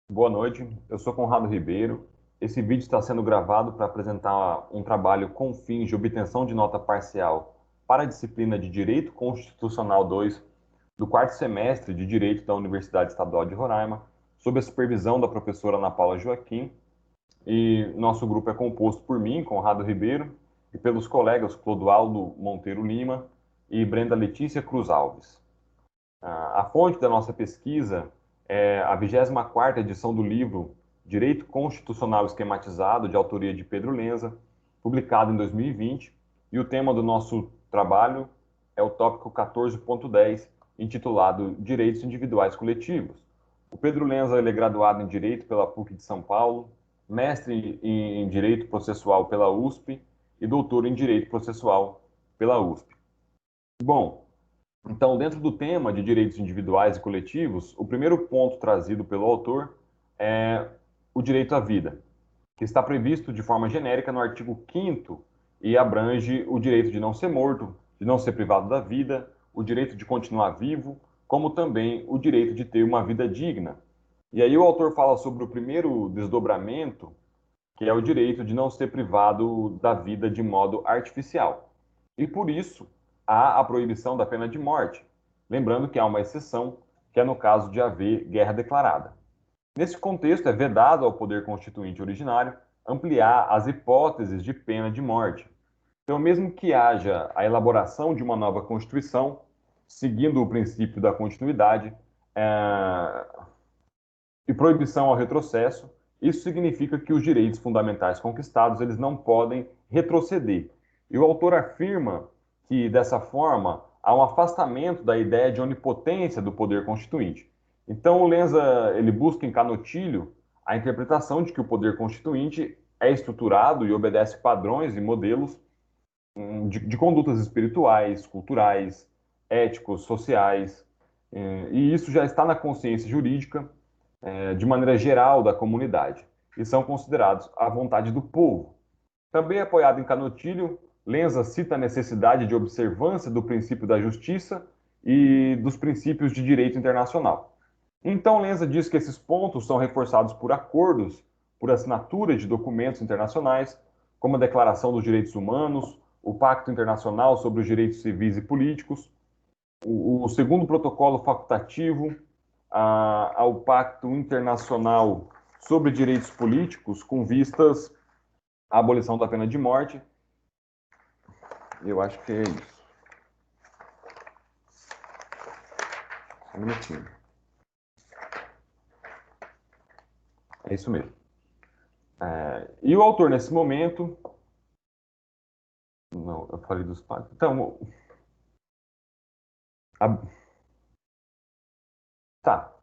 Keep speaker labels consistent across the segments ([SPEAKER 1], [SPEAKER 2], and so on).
[SPEAKER 1] Boa noite, eu sou Conrado Ribeiro. Esse vídeo está sendo gravado para apresentar um trabalho com fins de obtenção de nota parcial para a disciplina de Direito Constitucional 2 do quarto semestre de Direito da Universidade Estadual de Roraima, sob a supervisão da professora Ana Paula Joaquim. E nosso grupo é composto por mim, Conrado Ribeiro, e pelos colegas Clodoaldo Monteiro Lima e Brenda Letícia Cruz Alves. A fonte da nossa pesquisa é a 24ª edição do livro Direito Constitucional Esquematizado, de autoria de Pedro Lenza, publicado em 2020, e o tema do nosso trabalho é o tópico 14.10, intitulado Direitos Individuais Coletivos. O Pedro Lenza ele é graduado em Direito pela PUC de São Paulo, mestre em Direito Processual pela USP e doutor em Direito Processual pela USP. Bom, então, dentro do tema de direitos individuais e coletivos, o primeiro ponto trazido pelo autor é o direito à vida, que está previsto de forma genérica no artigo 5º e abrange o direito de não ser morto, de não ser privado da vida, o direito de continuar vivo, como também o direito de ter uma vida digna. E aí o autor fala sobre o primeiro desdobramento, que é o direito de não ser privado da vida de modo artificial. E por isso há a proibição da pena de morte, lembrando que há uma exceção, que é no caso de haver guerra declarada. Nesse contexto, é vedado ao poder constituinte originário ampliar as hipóteses de pena de morte. Então, mesmo que haja a elaboração de uma nova Constituição, seguindo o princípio da continuidade, é, e proibição ao retrocesso, isso significa que os direitos fundamentais conquistados eles não podem retroceder. E o autor afirma que, dessa forma, há um afastamento da ideia de onipotência do poder constituinte. Então, o Lenza ele busca em Canotilho a interpretação de que o poder constituinte é estruturado e obedece padrões e modelos de condutas espirituais, culturais, éticos, sociais, e isso já está na consciência jurídica de maneira geral da comunidade e são considerados a vontade do povo. Também apoiado em Canotilho, Lenza cita a necessidade de observância do princípio da justiça e dos princípios de direito internacional. Então, Lenza diz que esses pontos são reforçados por acordos, por assinatura de documentos internacionais, como a Declaração dos Direitos Humanos, o Pacto Internacional sobre os Direitos Civis e Políticos, o segundo protocolo facultativo ao Pacto Internacional sobre Direitos Políticos, com vistas à abolição da pena de morte. Eu acho que é isso. Um minutinho. É isso mesmo. E o autor, nesse momento. Não, eu falei dos pactos. Então, a, tá.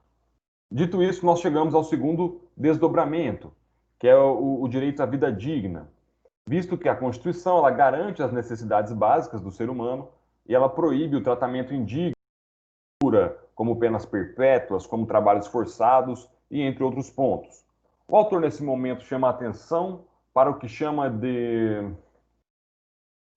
[SPEAKER 1] Dito isso, nós chegamos ao segundo desdobramento, que é o direito à vida digna, visto que a Constituição ela garante as necessidades básicas do ser humano e ela proíbe o tratamento indigno, como penas perpétuas, como trabalhos forçados e entre outros pontos. O autor, nesse momento, chama a atenção para o que chama de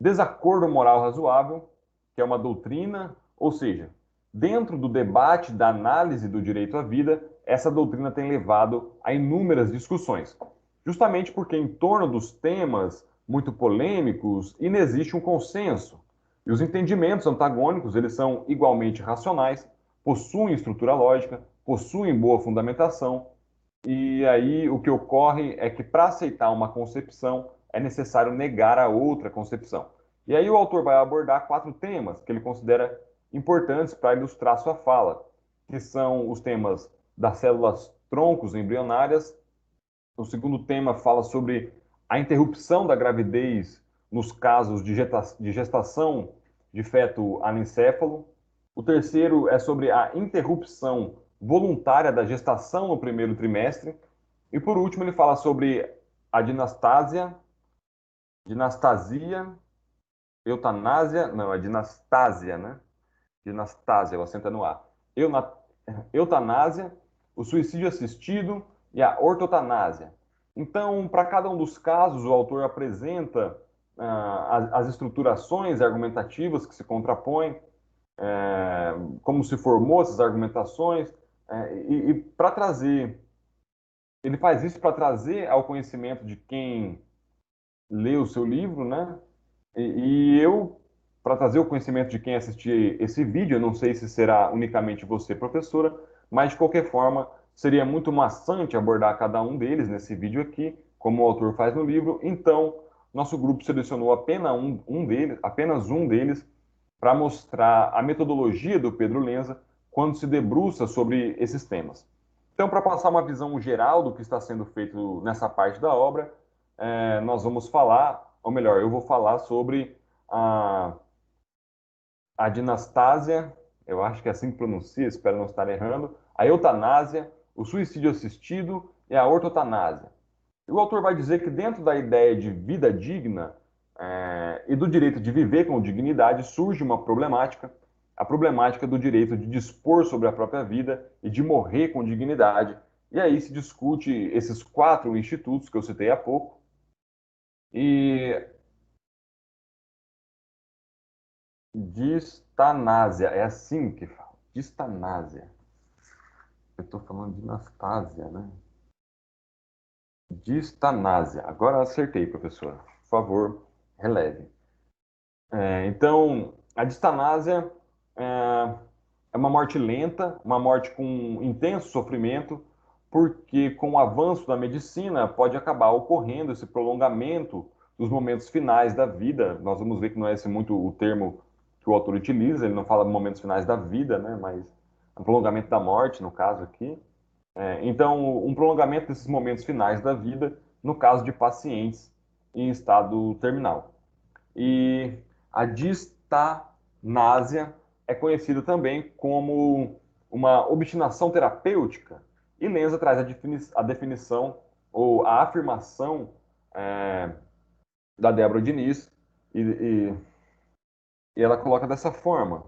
[SPEAKER 1] desacordo moral razoável, que é uma doutrina, ou seja, dentro do debate, da análise do direito à vida, essa doutrina tem levado a inúmeras discussões, justamente porque em torno dos temas muito polêmicos inexiste um consenso. E os entendimentos antagônicos, eles são igualmente racionais, possuem estrutura lógica, possuem boa fundamentação, e aí o que ocorre é que para aceitar uma concepção é necessário negar a outra concepção. E aí o autor vai abordar 4 temas que ele considera importantes para ilustrar sua fala, que são os temas das células troncos embrionárias. O segundo tema fala sobre a interrupção da gravidez nos casos de gestação de feto anencéfalo. O terceiro é sobre a interrupção voluntária da gestação no primeiro trimestre. E por último, ele fala sobre a dinastasia, eutanásia, não, é dinastásia, né? Dinastásia, o acento é no A. Eutanásia, o suicídio assistido e a ortotanásia. Então, para cada um dos casos, o autor apresenta as estruturações argumentativas que se contrapõem, como se formou essas argumentações, e para trazer ele faz isso para trazer ao conhecimento de quem lê o seu livro, né? E eu, para trazer o conhecimento de quem assistir esse vídeo, eu não sei se será unicamente você, professora, mas de qualquer forma, seria muito maçante abordar cada um deles nesse vídeo aqui, como o autor faz no livro. Então, nosso grupo selecionou apenas um deles, para mostrar a metodologia do Pedro Lenza quando se debruça sobre esses temas. Então, para passar uma visão geral do que está sendo feito nessa parte da obra, nós vamos falar, ou melhor, eu vou falar sobre a, a dinastásia, eu acho que é assim que pronuncia, espero não estar errando, a eutanásia, o suicídio assistido e a ortotanásia. E o autor vai dizer que dentro da ideia de vida digna e do direito de viver com dignidade surge uma problemática, a problemática do direito de dispor sobre a própria vida e de morrer com dignidade. E aí se discute esses quatro institutos que eu citei há pouco. E distanásia, é assim que fala. Distanásia. Eu estou falando de Anastásia, né? Distanásia. Agora acertei, professor. Por favor, releve. Então, a distanásia é, é uma morte lenta, uma morte com intenso sofrimento, porque com o avanço da medicina pode acabar ocorrendo esse prolongamento dos momentos finais da vida. Nós vamos ver que não é esse muito o termo que o autor utiliza, ele não fala momentos finais da vida, né, mas um prolongamento da morte, no caso aqui. Então, um prolongamento desses momentos finais da vida, no caso de pacientes em estado terminal. E a distanásia é conhecida também como uma obstinação terapêutica. E Lenza traz a definição ou a afirmação é, da Débora Diniz e ela coloca dessa forma.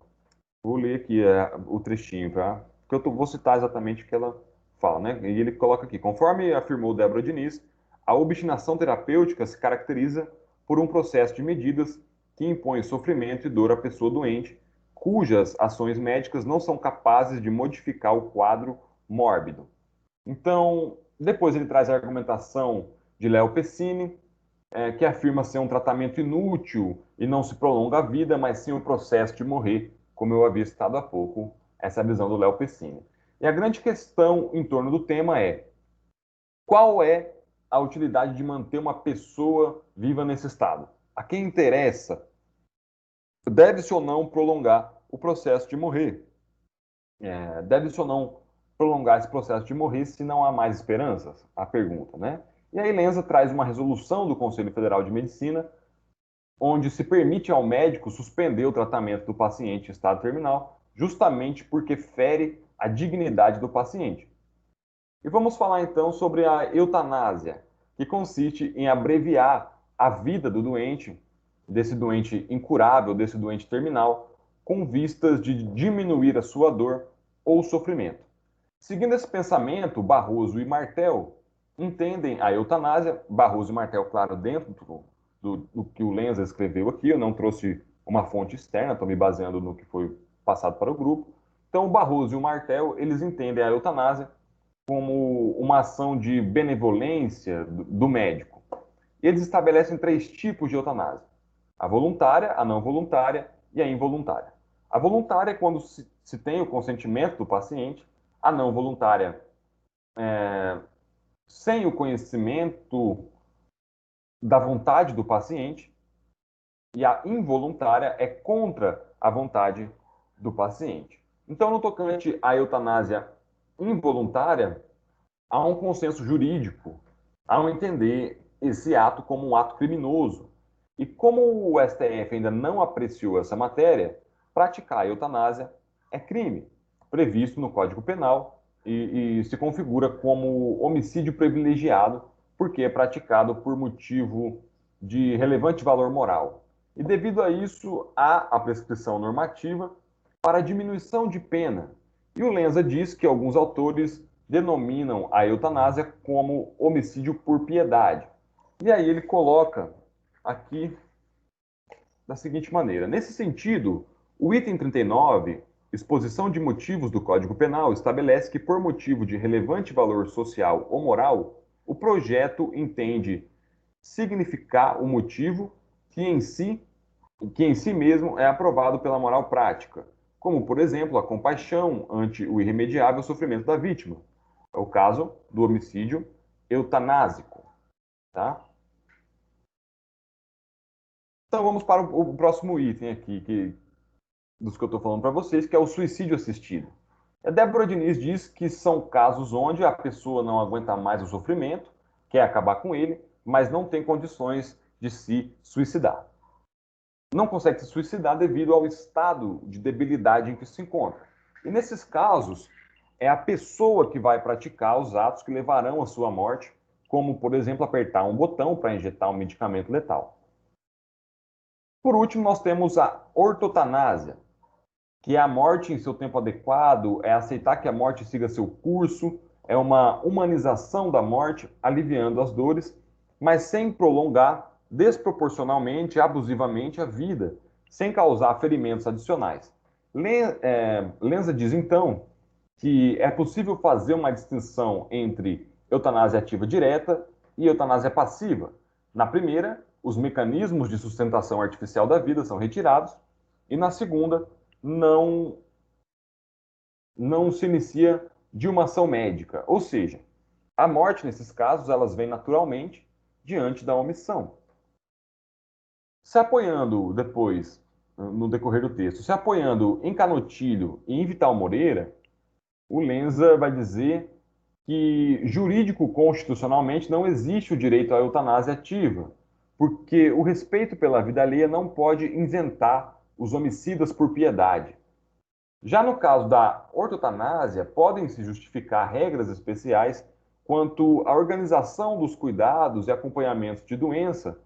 [SPEAKER 1] Vou ler aqui o trechinho, tá? Porque vou citar exatamente o que ela fala, né? E ele coloca aqui: conforme afirmou Débora Diniz, a obstinação terapêutica se caracteriza por um processo de medidas que impõe sofrimento e dor à pessoa doente, cujas ações médicas não são capazes de modificar o quadro mórbido. Então, depois ele traz a argumentação de Léo Pessini, que afirma ser um tratamento inútil e não se prolonga a vida, mas sim o processo de morrer, como eu havia citado há pouco, essa é a visão do Léo Pessini. E a grande questão em torno do tema é: qual é a utilidade de manter uma pessoa viva nesse estado? A quem interessa? Deve-se ou não prolongar o processo de morrer? Deve-se ou não prolongar esse processo de morrer se não há mais esperanças? A pergunta, né? E aí Lenza traz uma resolução do Conselho Federal de Medicina onde se permite ao médico suspender o tratamento do paciente em estado terminal, justamente porque fere a dignidade do paciente. E vamos falar então sobre a eutanásia, que consiste em abreviar a vida do doente, desse doente incurável, desse doente terminal, com vistas de diminuir a sua dor ou sofrimento. Seguindo esse pensamento, Barroso e Martel entendem a eutanásia, Barroso e Martel, claro, dentro do que o Lenza escreveu aqui, eu não trouxe uma fonte externa, estou me baseando no que foi passado para o grupo. Então, o Barroso e o Martel, eles entendem a eutanásia como uma ação de benevolência do médico. E eles estabelecem três tipos de eutanásia: a voluntária, a não voluntária e a involuntária. A voluntária é quando se tem o consentimento do paciente, a não voluntária sem o conhecimento da vontade do paciente, e a involuntária é contra a vontade do paciente. Então, no tocante à eutanásia involuntária, há um consenso jurídico ao entender esse ato como um ato criminoso. E como o STF ainda não apreciou essa matéria, praticar a eutanásia é crime, previsto no Código Penal e se configura como homicídio privilegiado, porque é praticado por motivo de relevante valor moral. E devido a isso, há a prescrição normativa para diminuição de pena. E o Lenza diz que alguns autores denominam a eutanásia como homicídio por piedade. E aí ele coloca aqui da seguinte maneira: nesse sentido, o item 39 exposição de motivos do Código Penal estabelece que, por motivo de relevante valor social ou moral, o projeto entende significar o motivo que em si mesmo é aprovado pela moral prática, como, por exemplo, a compaixão ante o irremediável sofrimento da vítima. É o caso do homicídio eutanásico, tá? Então vamos para o próximo item aqui, dos que eu estou falando para vocês, que é o suicídio assistido. A Débora Diniz diz que são casos onde a pessoa não aguenta mais o sofrimento, quer acabar com ele, mas não tem condições de se suicidar. Não consegue se suicidar devido ao estado de debilidade em que se encontra. E nesses casos, é a pessoa que vai praticar os atos que levarão à sua morte, como, por exemplo, apertar um botão para injetar um medicamento letal. Por último, nós temos a ortotanásia, que é a morte em seu tempo adequado, é aceitar que a morte siga seu curso, é uma humanização da morte, aliviando as dores, mas sem prolongar desproporcionalmente, abusivamente a vida, sem causar ferimentos adicionais. Lenza diz então que é possível fazer uma distinção entre eutanásia ativa direta e eutanásia passiva. Na primeira, os mecanismos de sustentação artificial da vida são retirados, e na segunda, não, não se inicia de uma ação médica. Ou seja, a morte, nesses casos, elas vem naturalmente diante da omissão. Se apoiando depois, no decorrer do texto, se apoiando em Canotilho e em Vital Moreira, o Lenza vai dizer que jurídico-constitucionalmente não existe o direito à eutanásia ativa, porque o respeito pela vida alheia não pode isentar os homicidas por piedade. Já no caso da ortotanásia, podem se justificar regras especiais quanto à organização dos cuidados e acompanhamento de doença,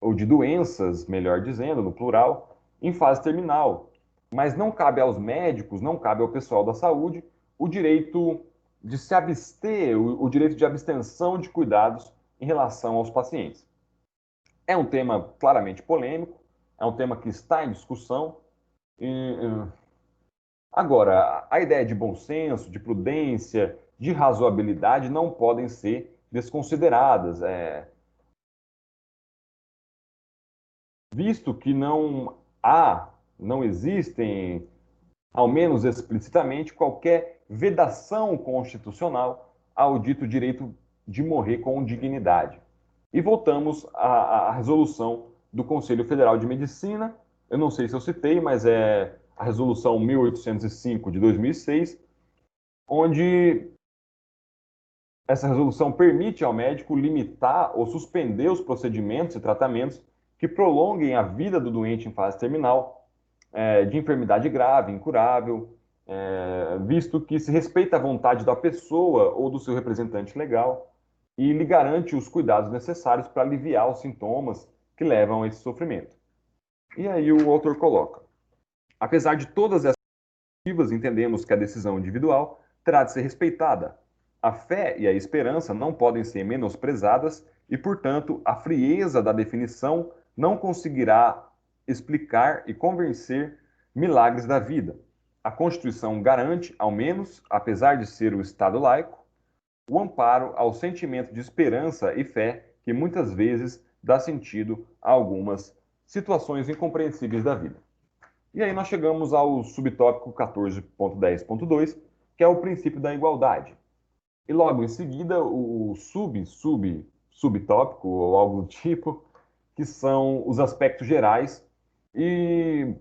[SPEAKER 1] ou de doenças, melhor dizendo, no plural, em fase terminal. Mas não cabe aos médicos, não cabe ao pessoal da saúde o direito de se abster, o direito de abstenção de cuidados em relação aos pacientes. É um tema claramente polêmico, é um tema que está em discussão. Agora, a ideia de bom senso, de prudência, de razoabilidade não podem ser desconsideradas, visto que não existem, ao menos explicitamente, qualquer vedação constitucional ao dito direito de morrer com dignidade. E voltamos à resolução do Conselho Federal de Medicina. Eu não sei se eu citei, mas é a resolução 1805 de 2006, onde essa resolução permite ao médico limitar ou suspender os procedimentos e tratamentos que prolonguem a vida do doente em fase terminal, de enfermidade grave, incurável, visto que se respeita a vontade da pessoa ou do seu representante legal e lhe garante os cuidados necessários para aliviar os sintomas que levam a esse sofrimento. E aí o autor coloca: apesar de todas essas perspectivas, entendemos que a decisão individual terá de ser respeitada. A fé e a esperança não podem ser menosprezadas e, portanto, a frieza da definição não conseguirá explicar e convencer milagres da vida. A Constituição garante, ao menos, apesar de ser o Estado laico, o amparo ao sentimento de esperança e fé que muitas vezes dá sentido a algumas situações incompreensíveis da vida. E aí nós chegamos ao subtópico 14.10.2, que é o princípio da igualdade. E logo em seguida o subtópico ou algo do tipo, que são os aspectos gerais. E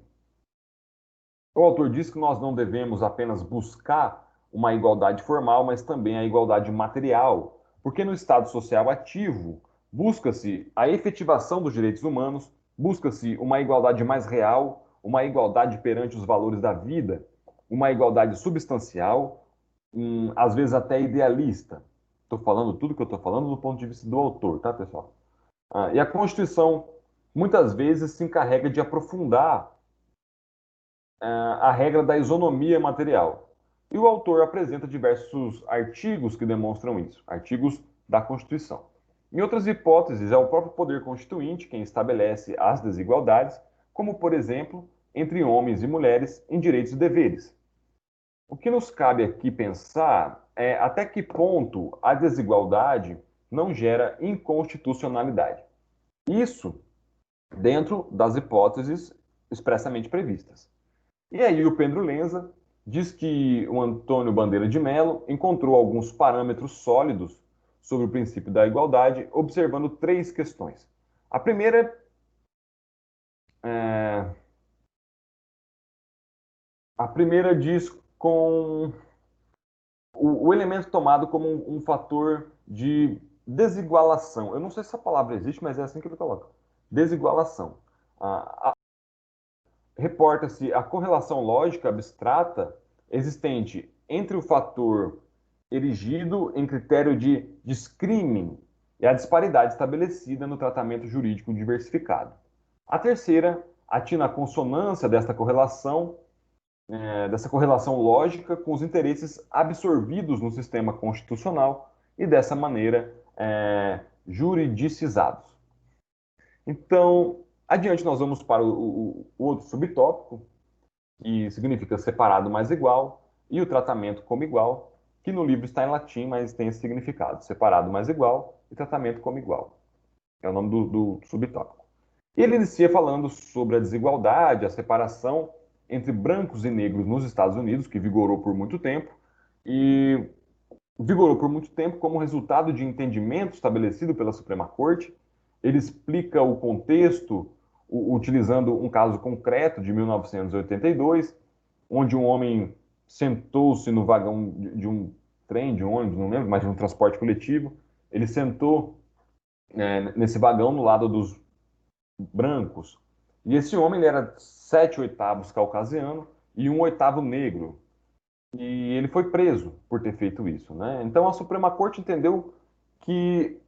[SPEAKER 1] o autor diz que nós não devemos apenas buscar uma igualdade formal, mas também a igualdade material, porque no Estado social ativo busca-se a efetivação dos direitos humanos, busca-se uma igualdade mais real, uma igualdade perante os valores da vida, uma igualdade substancial, às vezes até idealista. Estou falando tudo que eu estou falando do ponto de vista do autor, tá, pessoal? E a Constituição muitas vezes se encarrega de aprofundar a regra da isonomia material. E o autor apresenta diversos artigos que demonstram isso, artigos da Constituição. Em outras hipóteses, é o próprio poder constituinte quem estabelece as desigualdades, como, por exemplo, entre homens e mulheres em direitos e deveres. O que nos cabe aqui pensar é até que ponto a desigualdade não gera inconstitucionalidade. Isso dentro das hipóteses expressamente previstas. E aí o Pedro Lenza diz que o Antônio Bandeira de Mello encontrou alguns parâmetros sólidos sobre o princípio da igualdade, observando três questões. A primeira é, a primeira diz com o elemento tomado como um fator de desigualação. Eu não sei se essa palavra existe, mas é assim que ele coloca. Desigualação. Reporta-se a correlação lógica abstrata existente entre o fator erigido em critério de discrimen e a disparidade estabelecida no tratamento jurídico diversificado. A terceira atina a consonância dessa correlação lógica com os interesses absorvidos no sistema constitucional e, dessa maneira, juridicizados. Então, adiante nós vamos para o outro subtópico, que significa separado mais igual, e o tratamento como igual, que no livro está em latim, mas tem esse significado, separado mais igual e tratamento como igual. É o nome do subtópico. Ele inicia falando sobre a desigualdade, a separação entre brancos e negros nos Estados Unidos, que vigorou por muito tempo, e vigorou por muito tempo como resultado de entendimento estabelecido pela Suprema Corte. Ele explica o contexto utilizando um caso concreto de 1982, onde um homem sentou-se no vagão de um trem, de um ônibus, não lembro, mas de um transporte coletivo. Ele sentou nesse vagão no lado dos brancos. E esse homem ele era 7/8 caucasiano e 1/8 negro. E ele foi preso por ter feito isso, né? Então a Suprema Corte entendeu que,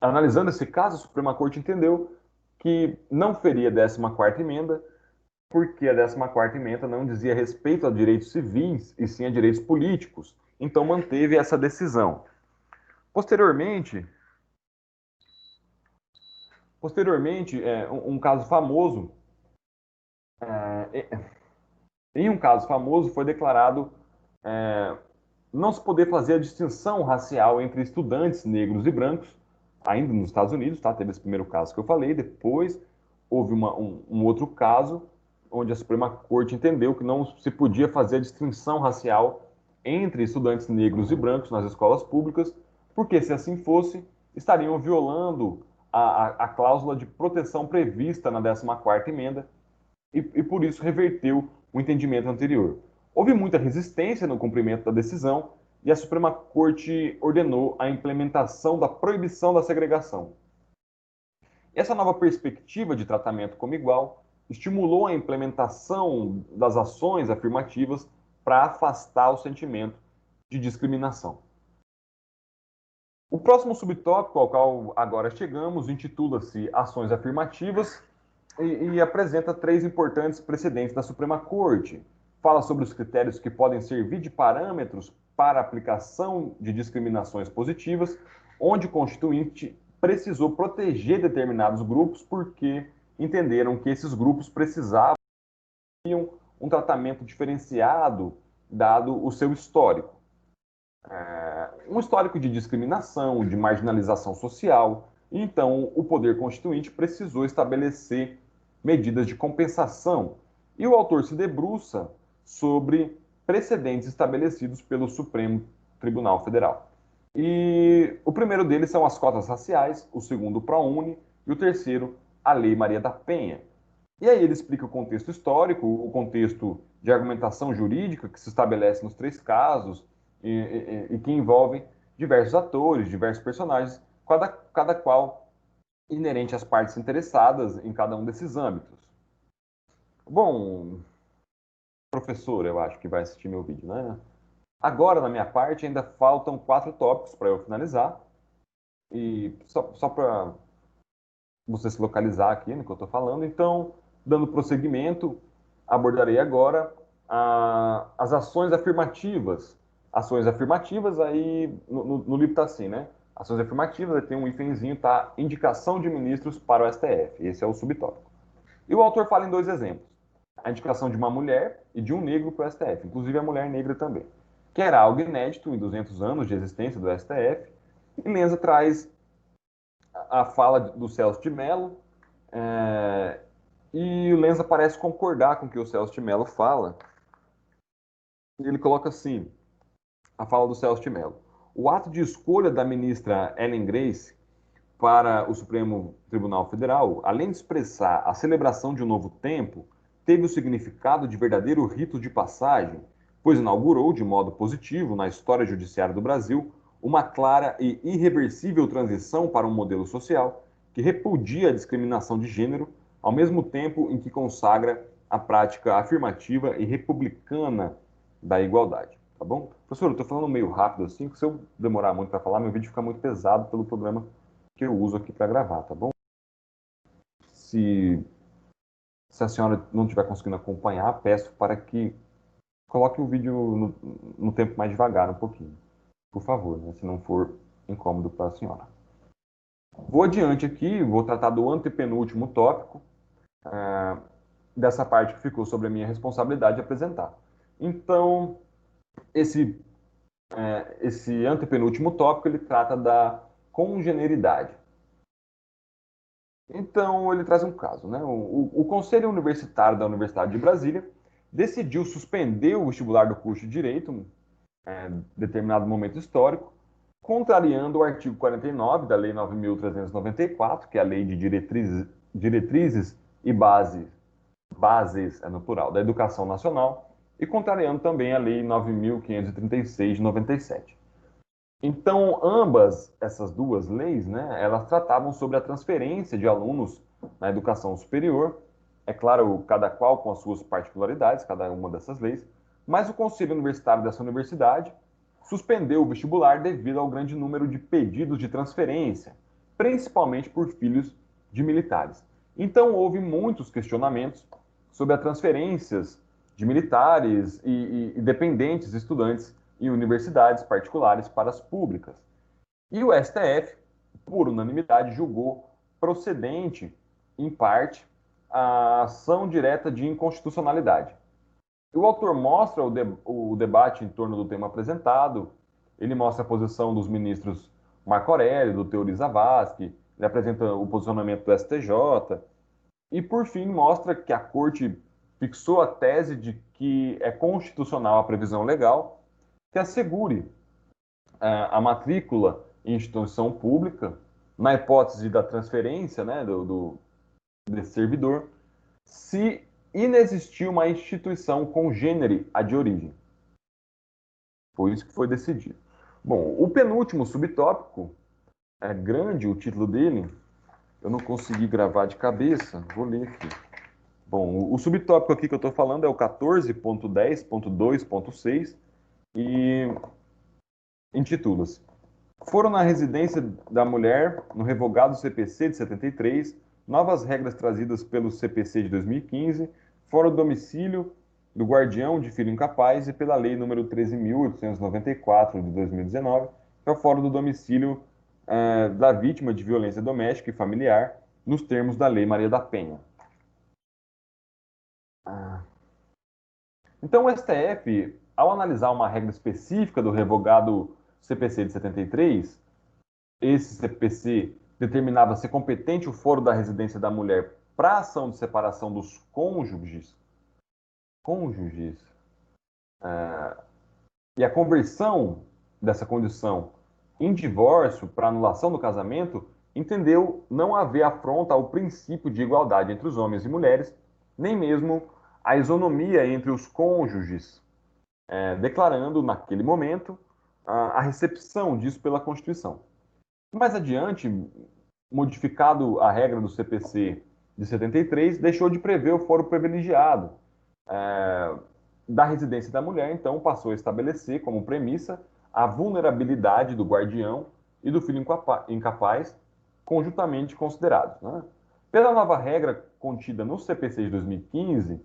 [SPEAKER 1] analisando esse caso, a Suprema Corte entendeu que não feria a 14ª emenda, porque a 14ª emenda não dizia respeito a direitos civis e sim a direitos políticos. Então manteve essa decisão. Posteriormente, um caso famoso, em um caso famoso foi declarado não se poder fazer a distinção racial entre estudantes negros e brancos, ainda nos Estados Unidos, tá? Teve esse primeiro caso que eu falei, depois houve um outro caso onde a Suprema Corte entendeu que não se podia fazer a distinção racial entre estudantes negros e brancos nas escolas públicas, porque se assim fosse, estariam violando a cláusula de proteção prevista na 14ª emenda e por isso reverteu o entendimento anterior. Houve muita resistência no cumprimento da decisão e a Suprema Corte ordenou a implementação da proibição da segregação. Essa nova perspectiva de tratamento como igual estimulou a implementação das ações afirmativas para afastar o sentimento de discriminação. O próximo subtópico ao qual agora chegamos intitula-se Ações Afirmativas e apresenta três importantes precedentes da Suprema Corte. Fala sobre os critérios que podem servir de parâmetros para a aplicação de discriminações positivas, onde o Constituinte precisou proteger determinados grupos porque entenderam que esses grupos precisavam de um tratamento diferenciado dado o seu histórico. Um histórico de discriminação, de marginalização social. Então, o Poder Constituinte precisou estabelecer medidas de compensação. E o autor se debruça sobre precedentes estabelecidos pelo Supremo Tribunal Federal. E o primeiro deles são as cotas raciais, o segundo o ProUni e o terceiro a Lei Maria da Penha. E aí ele explica o contexto histórico, o contexto de argumentação jurídica que se estabelece nos três casos e que envolvem diversos atores, diversos personagens, cada qual inerente às partes interessadas em cada um desses âmbitos. Bom, professor, eu acho que vai assistir meu vídeo, né? Agora, na minha parte, ainda faltam 4 tópicos para eu finalizar. E só para você se localizar aqui no que eu estou falando. Então, dando prosseguimento, abordarei agora as ações afirmativas. Ações afirmativas, aí no livro está assim, né? Ações afirmativas, aí tem um ifenzinho, tá? Indicação de ministros para o STF. Esse é o subtópico. E o autor fala em 2 exemplos. a indicação de uma mulher e de um negro para o STF, inclusive a mulher negra também, que era algo inédito em 200 anos de existência do STF. E Lenza traz a fala do Celso de Mello, é, e o Lenza parece concordar com o que o Celso de Mello fala. Ele coloca assim, a fala do Celso de Mello. O ato de escolha da ministra Ellen Grace para o Supremo Tribunal Federal, além de expressar a celebração de um novo tempo, teve o significado de verdadeiro rito de passagem, pois inaugurou, de modo positivo, na história judiciária do Brasil, uma clara e irreversível transição para um modelo social que repudia a discriminação de gênero, ao mesmo tempo em que consagra a prática afirmativa e republicana da igualdade. Tá bom? Professor, eu estou falando meio rápido assim, porque se eu demorar muito para falar, meu vídeo fica muito pesado pelo programa que eu uso aqui para gravar, tá bom? Se, se a senhora não estiver conseguindo acompanhar, peço para que coloque o vídeo no tempo mais devagar, um pouquinho. Por favor, né, se não for incômodo para a senhora. Vou adiante aqui, vou tratar do antepenúltimo tópico, dessa parte que ficou sobre a minha responsabilidade de apresentar. Então, esse antepenúltimo tópico, ele trata da congeneridade. Então, ele traz um caso, né? O Conselho Universitário da Universidade de Brasília decidiu suspender o vestibular do curso de Direito em determinado momento histórico, contrariando o artigo 49 da Lei 9.394, que é a Lei de Diretrizes e Bases, é no plural, da Educação Nacional, e contrariando também a Lei 9.536 de 97. Então, ambas essas duas leis, né, elas tratavam sobre a transferência de alunos na educação superior, é claro, cada qual com as suas particularidades, cada uma dessas leis, mas o Conselho Universitário dessa universidade suspendeu o vestibular devido ao grande número de pedidos de transferência, principalmente por filhos de militares. Então, houve muitos questionamentos sobre as transferências de militares e dependentes estudantes em universidades particulares para as públicas. E o STF, por unanimidade, julgou procedente, em parte, a ação direta de inconstitucionalidade. O autor mostra o debate em torno do tema apresentado, ele mostra a posição dos ministros Marco Aurélio, do Teori Zavascki, ele apresenta o posicionamento do STJ, e, por fim, mostra que a Corte fixou a tese de que é constitucional a previsão legal que assegure a matrícula em instituição pública, na hipótese da transferência, né, desse servidor, se inexistir uma instituição congênere a de origem. Foi isso que foi decidido. Bom, o penúltimo subtópico, é grande o título dele, eu não consegui gravar de cabeça, vou ler aqui. Bom, o subtópico aqui que eu estou falando é o 14.10.2.6 e intitula-se: Foram na residência da mulher, no revogado CPC de 73, novas regras trazidas pelo CPC de 2015, fora o domicílio do guardião de filho incapaz e pela Lei nº 13.894 de 2019, que é o fora do domicílio da vítima de violência doméstica e familiar, nos termos da Lei Maria da Penha. Então, o STF, ao analisar uma regra específica do revogado CPC de 73, esse CPC determinava ser competente o foro da residência da mulher para a ação de separação dos cônjuges, e a conversão dessa condição em divórcio para anulação do casamento, entendeu não haver afronta ao princípio de igualdade entre os homens e mulheres, nem mesmo a isonomia entre os cônjuges, declarando naquele momento a recepção disso pela Constituição. Mais adiante, modificado a regra do CPC de 73, deixou de prever o foro privilegiado da residência da mulher, então passou a estabelecer como premissa a vulnerabilidade do guardião e do filho incapaz, conjuntamente considerados. Né? Pela nova regra contida no CPC de 2015,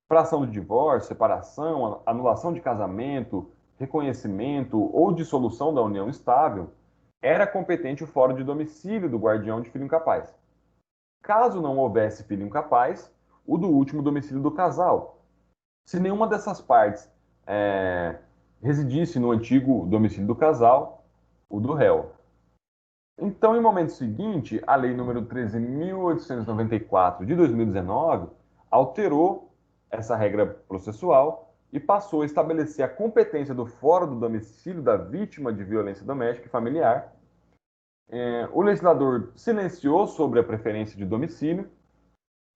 [SPEAKER 1] para ação de divórcio, separação, anulação de casamento, reconhecimento ou dissolução da união estável, era competente o fórum de domicílio do guardião de filho incapaz. Caso não houvesse filho incapaz, o do último domicílio do casal, se nenhuma dessas partes é, residisse no antigo domicílio do casal, o do réu. Então, em momento seguinte, a Lei número 13.894 de 2019 alterou essa regra processual e passou a estabelecer a competência do fórum do domicílio da vítima de violência doméstica e familiar. O legislador silenciou sobre a preferência de domicílio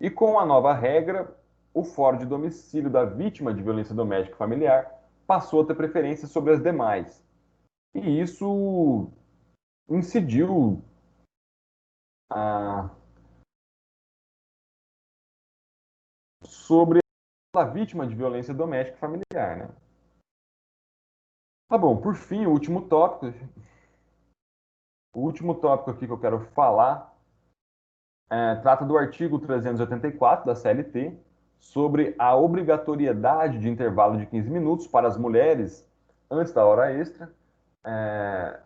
[SPEAKER 1] e, com a nova regra, o fórum de domicílio da vítima de violência doméstica e familiar passou a ter preferência sobre as demais. E isso incidiu a sobre a vítima de violência doméstica e familiar, né? Tá bom, por fim, o último tópico aqui que eu quero falar trata do artigo 384 da CLT sobre a obrigatoriedade de intervalo de 15 minutos para as mulheres antes da hora extra. É,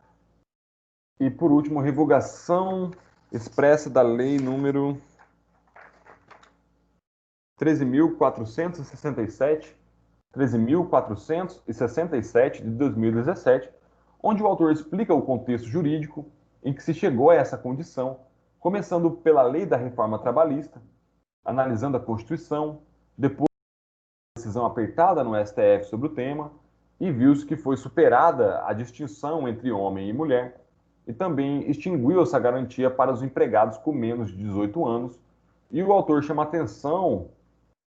[SPEAKER 1] e, por último, revogação expressa da lei número 13.467 13.467 de 2017, onde o autor explica o contexto jurídico em que se chegou a essa condição, começando pela Lei da Reforma Trabalhista, analisando a Constituição, depois a decisão apertada no STF sobre o tema, e viu-se que foi superada a distinção entre homem e mulher, e também extinguiu essa garantia para os empregados com menos de 18 anos, e o autor chama atenção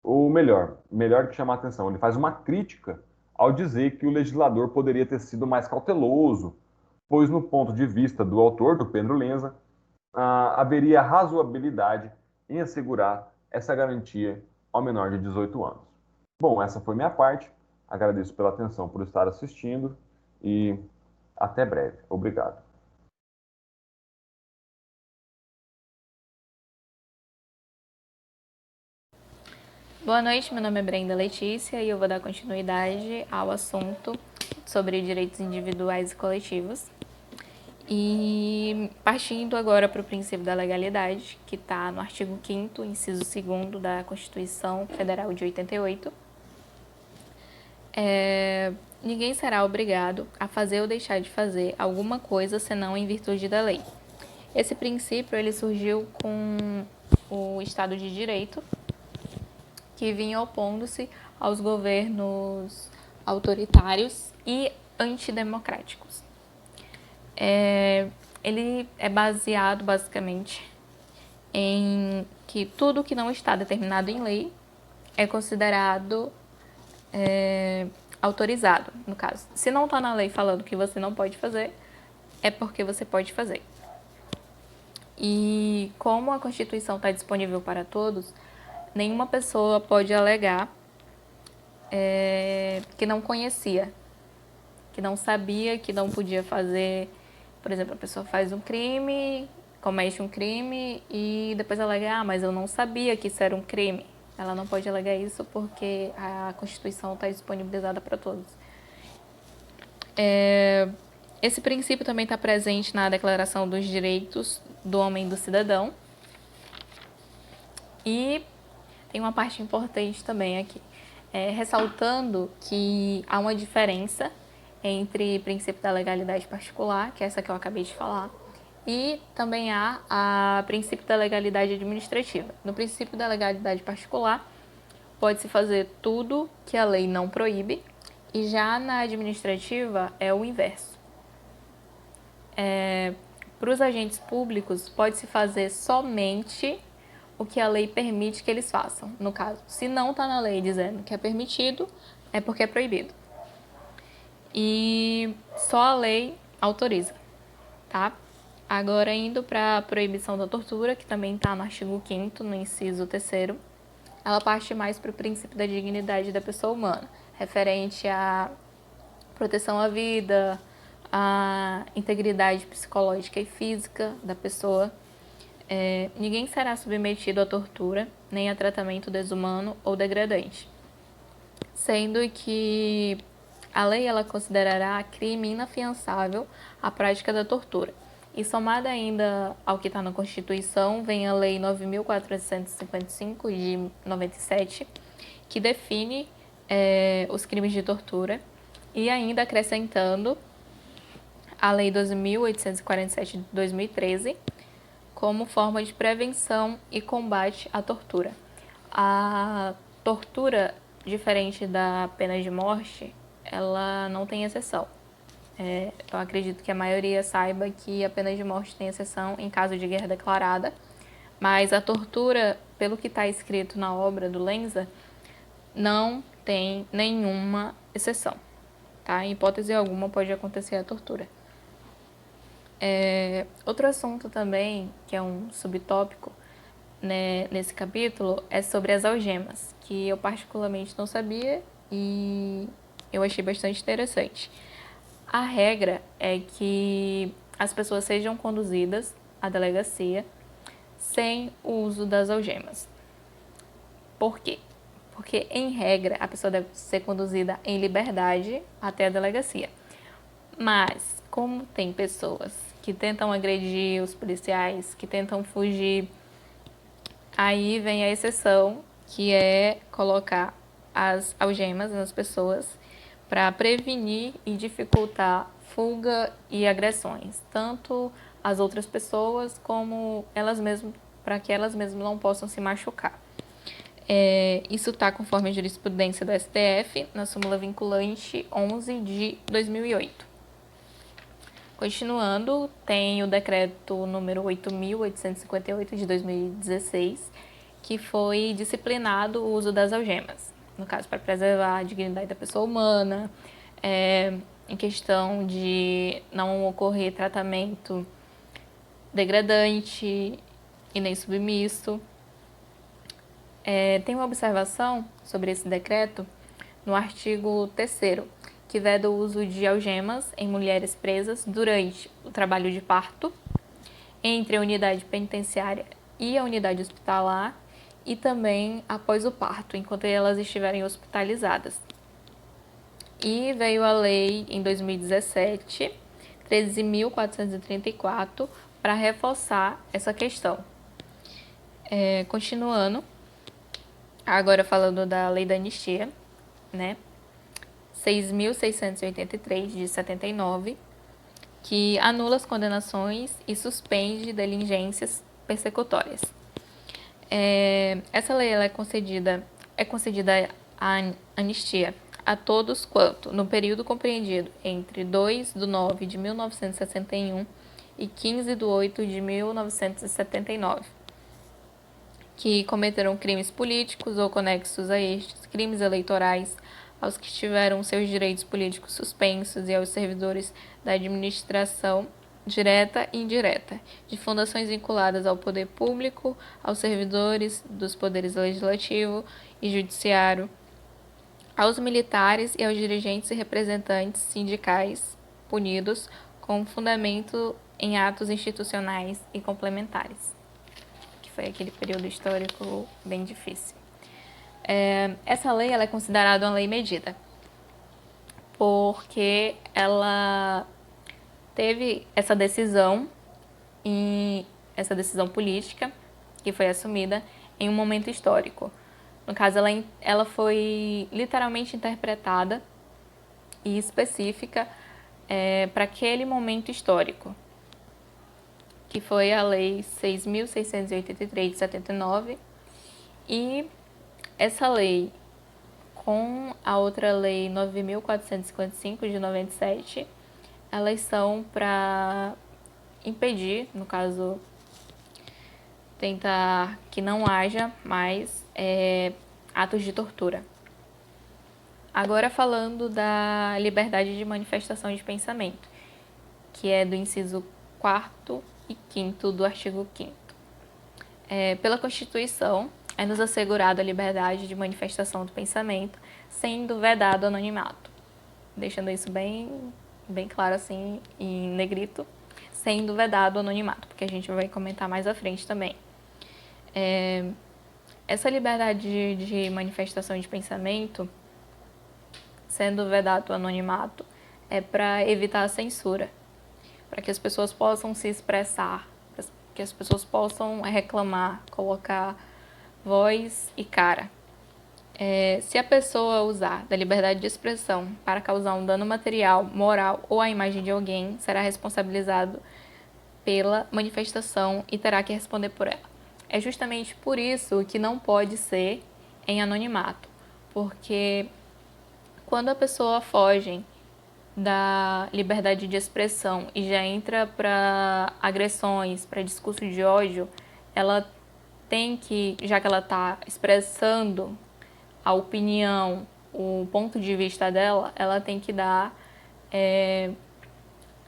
[SPEAKER 1] ou melhor que chamar atenção, ele faz uma crítica ao dizer que o legislador poderia ter sido mais cauteloso, pois, no ponto de vista do autor, do Pedro Lenza, haveria razoabilidade em assegurar essa garantia ao menor de 18 anos. Bom, essa foi minha parte. Agradeço pela atenção, por estar assistindo e até breve. Obrigado.
[SPEAKER 2] Boa noite, meu nome é Brenda Letícia e eu vou dar continuidade ao assunto sobre direitos individuais e coletivos. E partindo agora para o princípio da legalidade, que está no artigo 5º, inciso 2º da Constituição Federal de 88, ninguém será obrigado a fazer ou deixar de fazer alguma coisa senão em virtude da lei. Esse princípio ele surgiu com o Estado de Direito, que vinha opondo-se aos governos autoritários e antidemocráticos. Ele é baseado, basicamente, em que tudo que não está determinado em lei é considerado autorizado, no caso. Se não está na lei falando que você não pode fazer, é porque você pode fazer. E como a Constituição está disponível para todos, nenhuma pessoa pode alegar que não conhecia, que não sabia, que não podia fazer. Por exemplo, a pessoa faz um crime, comete um crime e depois alega, mas eu não sabia que isso era um crime. Ela não pode alegar isso porque a Constituição está disponibilizada para todos. Esse princípio também está presente na Declaração dos Direitos do Homem e do Cidadão. E tem uma parte importante também aqui, ressaltando que há uma diferença entre o princípio da legalidade particular, que é essa que eu acabei de falar, e também há o princípio da legalidade administrativa. No princípio da legalidade particular, pode-se fazer tudo que a lei não proíbe, e já na administrativa é o inverso. Para os agentes públicos, pode-se fazer somente o que a lei permite que eles façam. No caso, se não está na lei dizendo que é permitido, é porque é proibido. E só a lei autoriza, tá? Agora, indo para a proibição da tortura, que também está no artigo 5º, no inciso 3º, ela parte mais para o princípio da dignidade da pessoa humana, referente à proteção à vida, à integridade psicológica e física da pessoa. Ninguém será submetido à tortura, nem a tratamento desumano ou degradante, sendo que a lei ela considerará crime inafiançável a prática da tortura. E somada ainda ao que está na Constituição, vem a Lei 9.455 de 97, que define os crimes de tortura, e ainda acrescentando a Lei 2.847 de 2013, como forma de prevenção e combate à tortura. A tortura, diferente da pena de morte, ela não tem exceção. Eu acredito que a maioria saiba que a pena de morte tem exceção em caso de guerra declarada, mas a tortura, pelo que está escrito na obra do Lenza, não tem nenhuma exceção. Tá? Em hipótese alguma pode acontecer a tortura. Outro assunto também, que é um subtópico, né, nesse capítulo, é sobre as algemas, que eu particularmente não sabia e eu achei bastante interessante. A regra é que as pessoas sejam conduzidas à delegacia sem o uso das algemas. Por quê? Porque, em regra, a pessoa deve ser conduzida em liberdade até a delegacia. Mas, como tem pessoas que tentam agredir os policiais, que tentam fugir, aí vem a exceção, que é colocar as algemas nas pessoas para prevenir e dificultar fuga e agressões, tanto às outras pessoas como elas mesmas, para que elas mesmas não possam se machucar. Isso está conforme a jurisprudência do STF, na súmula vinculante 11 de 2008. Continuando, tem o decreto número 8.858 de 2016, que foi disciplinado o uso das algemas, no caso, para preservar a dignidade da pessoa humana, em questão de não ocorrer tratamento degradante e nem submisso. Tem uma observação sobre esse decreto no artigo 3º, que veda o uso de algemas em mulheres presas durante o trabalho de parto, entre a unidade penitenciária e a unidade hospitalar, e também após o parto, enquanto elas estiverem hospitalizadas. E veio a lei em 2017, 13.434, para reforçar essa questão. Continuando, agora falando da lei da anistia, né? 6.683 de 79, que anula as condenações e suspende diligências persecutórias. Essa lei ela é concedida a anistia a todos quanto, no período compreendido entre 2 de 9 de 1961 e 15 de 8 de 1979, que cometeram crimes políticos ou conexos a estes, crimes eleitorais, aos que tiveram seus direitos políticos suspensos e aos servidores da administração direta e indireta, de fundações vinculadas ao poder público, aos servidores dos poderes legislativo e judiciário, aos militares e aos dirigentes e representantes sindicais punidos com fundamento em atos institucionais e complementares, que foi aquele período histórico bem difícil. Essa lei ela é considerada uma lei medida, porque ela teve essa decisão política que foi assumida em um momento histórico. No caso, ela foi literalmente interpretada e específica para aquele momento histórico, que foi a Lei 6.683 de 79, e essa lei, com a outra Lei 9.455 de 97, elas são para impedir, no caso, tentar que não haja mais atos de tortura. Agora falando da liberdade de manifestação de pensamento, que é do inciso 4º e 5º do artigo 5º. Pela Constituição, é nos assegurado a liberdade de manifestação do pensamento, sendo vedado o anonimato. Deixando isso bem claro assim, em negrito, sendo vedado o anonimato, porque a gente vai comentar mais à frente também. Essa liberdade de manifestação de pensamento, sendo vedado o anonimato, é para evitar a censura, para que as pessoas possam se expressar, para que as pessoas possam reclamar, colocar voz e cara. Se a pessoa usar da liberdade de expressão para causar um dano material, moral ou à imagem de alguém, será responsabilizado pela manifestação e terá que responder por ela. É justamente por isso que não pode ser em anonimato, porque quando a pessoa foge da liberdade de expressão e já entra para agressões, para discurso de ódio, ela tem que, já que ela está expressando a opinião, o ponto de vista dela, ela tem que dar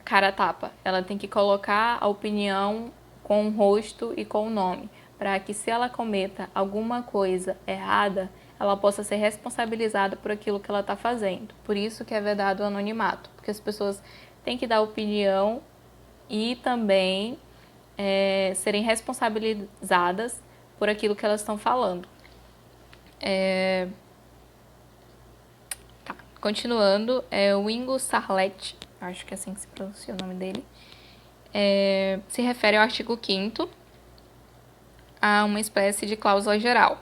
[SPEAKER 2] cara a tapa. Ela tem que colocar a opinião com o rosto e com o nome, para que se ela cometa alguma coisa errada, ela possa ser responsabilizada por aquilo que ela está fazendo. Por isso que é vedado o anonimato, porque as pessoas têm que dar opinião e também serem responsabilizadas por aquilo que elas estão falando. Continuando, o Ingo Sarlet, acho que é assim que se pronuncia o nome dele, se refere ao artigo 5º a uma espécie de cláusula geral,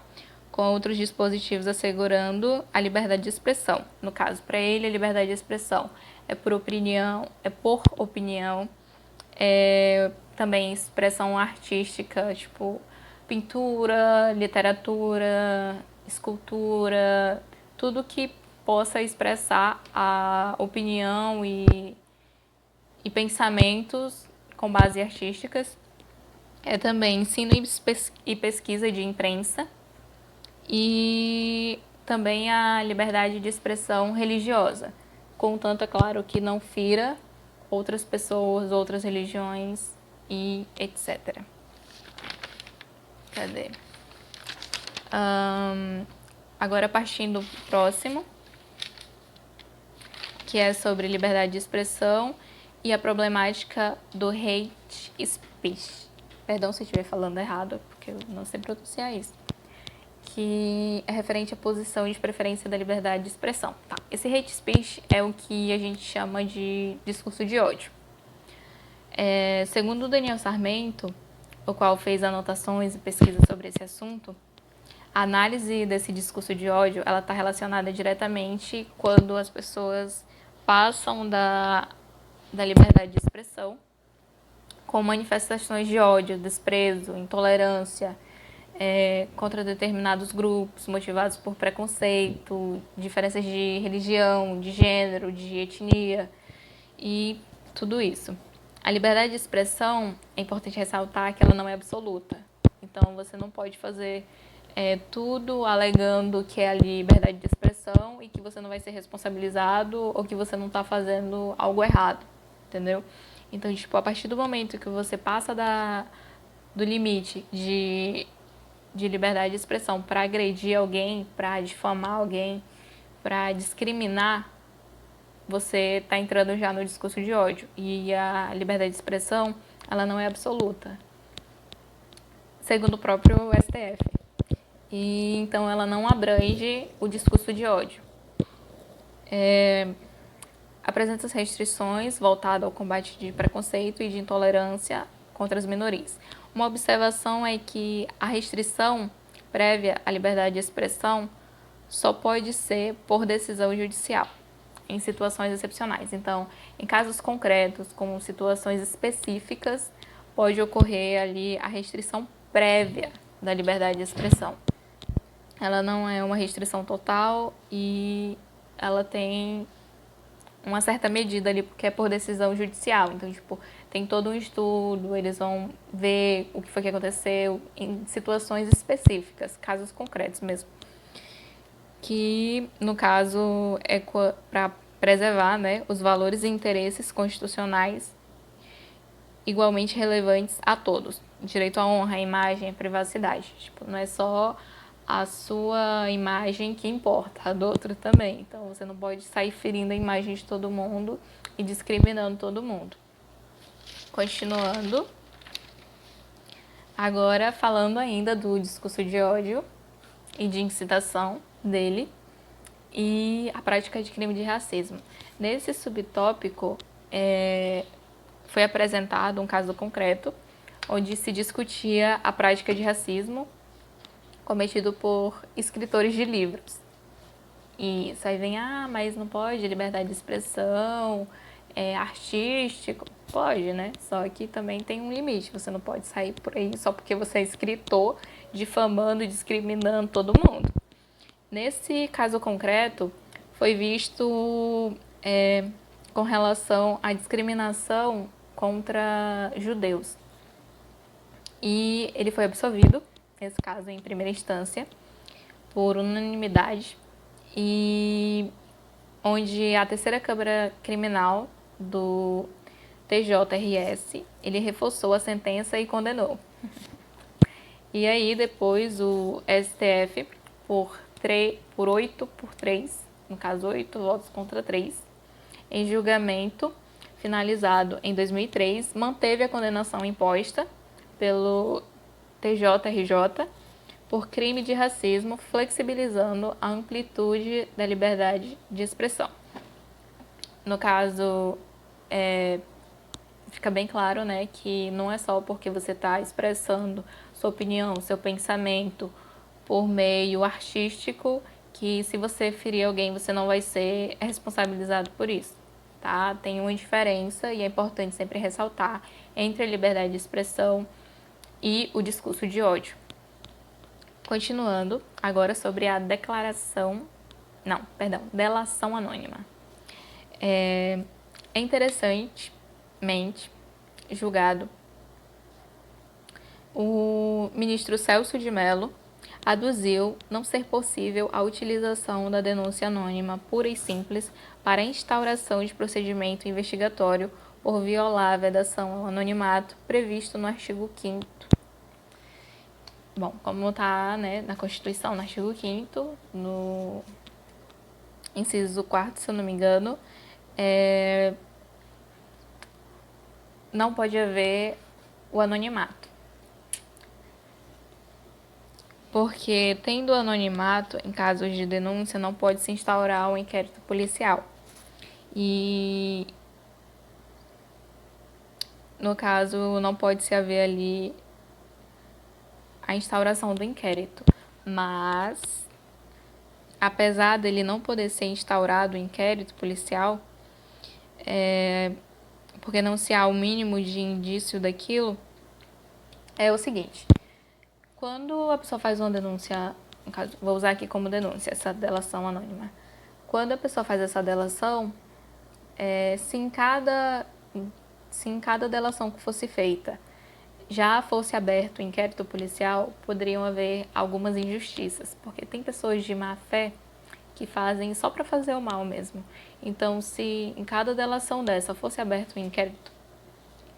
[SPEAKER 2] com outros dispositivos assegurando a liberdade de expressão. No caso, para ele, a liberdade de expressão é por opinião, também expressão artística, tipo pintura, literatura, escultura, tudo que possa expressar a opinião e pensamentos com base artísticas. Também ensino e pesquisa de imprensa e também a liberdade de expressão religiosa, contanto, é claro, que não fira outras pessoas, outras religiões e etc. Cadê? Agora partindo para o próximo, que é sobre liberdade de expressão e a problemática do hate speech. Perdão se eu estiver falando errado, porque eu não sei pronunciar isso. Que é referente à posição de preferência da liberdade de expressão. Tá. Esse hate speech é o que a gente chama de discurso de ódio. Segundo o Daniel Sarmento, o qual fez anotações e pesquisas sobre esse assunto, a análise desse discurso de ódio ela está relacionada diretamente quando as pessoas passam da liberdade de expressão com manifestações de ódio, desprezo, intolerância contra determinados grupos motivados por preconceito, diferenças de religião, de gênero, de etnia e tudo isso. A liberdade de expressão, é importante ressaltar que ela não é absoluta. Então, você não pode fazer tudo alegando que é a liberdade de expressão e que você não vai ser responsabilizado ou que você não está fazendo algo errado, entendeu? Então, tipo, a partir do momento que você passa do limite de liberdade de expressão para agredir alguém, para difamar alguém, para discriminar, você está entrando já no discurso de ódio. E a liberdade de expressão, ela não é absoluta, segundo o próprio STF. E então ela não abrange o discurso de ódio. Apresenta as restrições voltadas ao combate de preconceito e de intolerância contra as minorias. Uma observação é que a restrição prévia à liberdade de expressão só pode ser por decisão judicial, em situações excepcionais. Então, em casos concretos, como situações específicas, pode ocorrer ali a restrição prévia da liberdade de expressão. Ela não é uma restrição total e ela tem uma certa medida ali, porque é por decisão judicial. Então, tipo, tem todo um estudo, eles vão ver o que foi que aconteceu em situações específicas, casos concretos mesmo. Que, no caso, é para preservar, né, os valores e interesses constitucionais igualmente relevantes a todos. Direito à honra, à imagem, à privacidade. Tipo, não é só a sua imagem que importa, a do outro também. Então, você não pode sair ferindo a imagem de todo mundo e discriminando todo mundo. Continuando. Agora, falando ainda do discurso de ódio e de incitação dele e a prática de crime de racismo. Nesse subtópico, foi apresentado um caso concreto onde se discutia a prática de racismo cometido por escritores de livros. E isso aí vem, mas não pode, liberdade de expressão, é artístico. Pode, né? Só que também tem um limite. Você não pode sair por aí só porque você é escritor, difamando e discriminando todo mundo. Nesse caso concreto, foi visto com relação à discriminação contra judeus. E ele foi absolvido, nesse caso em primeira instância, por unanimidade, e onde a terceira Câmara Criminal do TJRS, ele reforçou a sentença e condenou. E aí depois o STF, por 8-3, no caso 8 votos contra 3, em julgamento finalizado em 2003, manteve a condenação imposta pelo TJRJ por crime de racismo, flexibilizando a amplitude da liberdade de expressão. No caso, fica bem claro, né, que não é só porque você está expressando sua opinião, seu pensamento por meio artístico, que se você ferir alguém, você não vai ser responsabilizado por isso, tá? Tem uma diferença, e é importante sempre ressaltar, entre a liberdade de expressão e o discurso de ódio. Continuando, agora sobre a delação anônima. É interessantemente julgado, o ministro Celso de Mello aduziu não ser possível a utilização da denúncia anônima pura e simples para a instauração de procedimento investigatório por violar a vedação ao anonimato previsto no artigo 5º. Bom, como está, né, na Constituição, no artigo 5º, no inciso 4º, se eu não me engano, não pode haver o anonimato. Porque, tendo anonimato, em casos de denúncia, não pode se instaurar um inquérito policial. E, no caso, não pode se haver ali a instauração do inquérito. Mas, apesar dele não poder ser instaurado o inquérito policial, porque não se há o mínimo de indício daquilo, é o seguinte: quando a pessoa faz uma denúncia, no caso, vou usar aqui como denúncia, essa delação anônima. Quando a pessoa faz essa delação, se em cada delação que fosse feita já fosse aberto o inquérito policial, poderiam haver algumas injustiças, porque tem pessoas de má fé que fazem só para fazer o mal mesmo. Então, se em cada delação dessa fosse aberto um inquérito,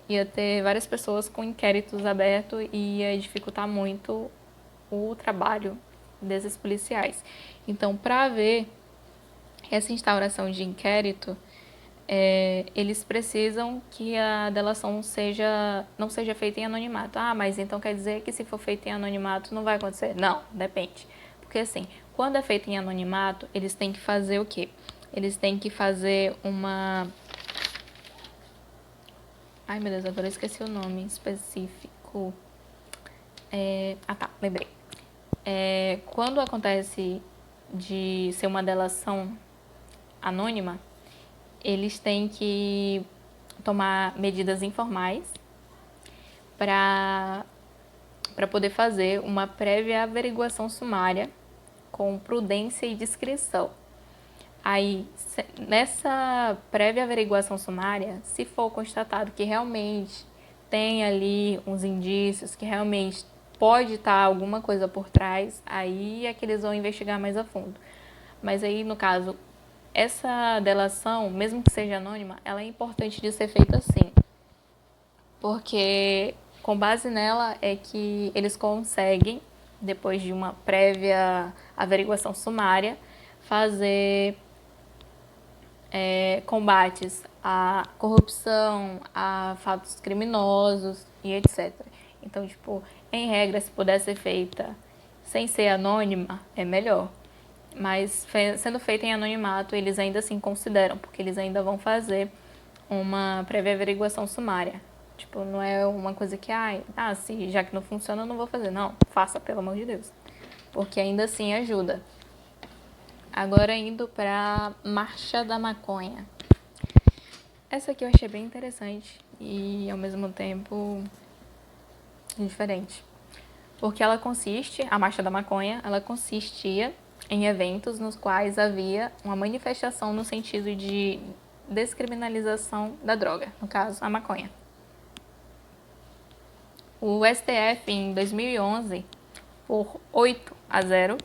[SPEAKER 2] ia ter várias pessoas com inquéritos abertos e ia dificultar muito o trabalho desses policiais. Então, para haver essa instauração de inquérito, eles precisam que a delação não seja feita em anonimato. Mas então quer dizer que se for feita em anonimato não vai acontecer? Não, depende. Porque assim, quando é feito em anonimato, eles têm que fazer o quê? Eles têm que fazer uma... Ai, meu Deus, agora eu esqueci o nome específico. Lembrei. Quando acontece de ser uma delação anônima, eles têm que tomar medidas informais para poder fazer uma prévia averiguação sumária com prudência e discrição. Aí, nessa prévia averiguação sumária, se for constatado que realmente tem ali uns indícios, que realmente pode estar alguma coisa por trás, aí é que eles vão investigar mais a fundo. Mas aí, no caso, essa delação, mesmo que seja anônima, ela é importante de ser feita assim. Porque, com base nela, é que eles conseguem, depois de uma prévia averiguação sumária, fazer combates à corrupção, a fatos criminosos e etc. Então, em regra, se puder ser feita sem ser anônima, é melhor. Mas sendo feita em anonimato, eles ainda assim consideram, porque eles ainda vão fazer uma prévia averiguação sumária. Tipo, não é uma coisa que, se já que não funciona, eu não vou fazer. Não, faça, pelo amor de Deus. Porque ainda assim ajuda. Agora indo para Marcha da Maconha. Essa aqui eu achei bem interessante e ao mesmo tempo diferente. Porque a Marcha da Maconha, ela consistia em eventos nos quais havia uma manifestação no sentido de descriminalização da droga, no caso, a maconha. O STF, em 2011, por 8-0,